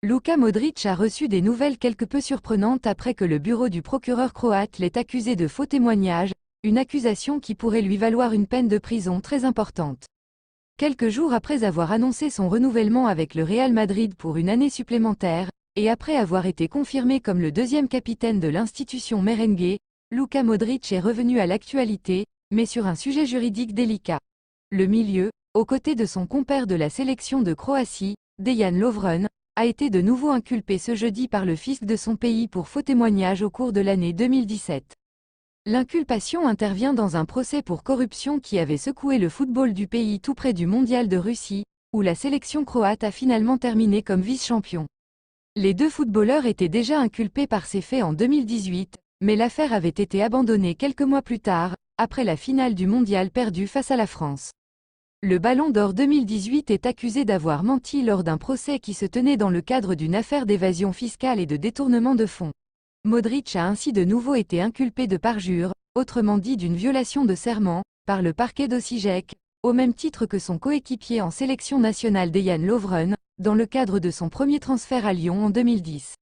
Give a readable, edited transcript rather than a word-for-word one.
Luka Modric a reçu des nouvelles quelque peu surprenantes après que le bureau du procureur croate l'ait accusé de faux témoignage, une accusation qui pourrait lui valoir une peine de prison très importante. Quelques jours après avoir annoncé son renouvellement avec le Real Madrid pour une année supplémentaire, et après avoir été confirmé comme le deuxième capitaine de l'institution merengue, Luka Modric est revenu à l'actualité, mais sur un sujet juridique délicat. Le milieu, aux côtés de son compère de la sélection de Croatie, Dejan Lovren, a été de nouveau inculpé ce jeudi par le fisc de son pays pour faux témoignage au cours de l'année 2017. L'inculpation intervient dans un procès pour corruption qui avait secoué le football du pays tout près du mondial de Russie, où la sélection croate a finalement terminé comme vice-champion. Les deux footballeurs étaient déjà inculpés par ces faits en 2018, mais l'affaire avait été abandonnée quelques mois plus tard, après la finale du mondial perdue face à la France. Le Ballon d'Or 2018 est accusé d'avoir menti lors d'un procès qui se tenait dans le cadre d'une affaire d'évasion fiscale et de détournement de fonds. Modric a ainsi de nouveau été inculpé de parjure, autrement dit d'une violation de serment, par le parquet d'Osijek, au même titre que son coéquipier en sélection nationale Dejan Lovren, dans le cadre de son premier transfert à Lyon en 2010.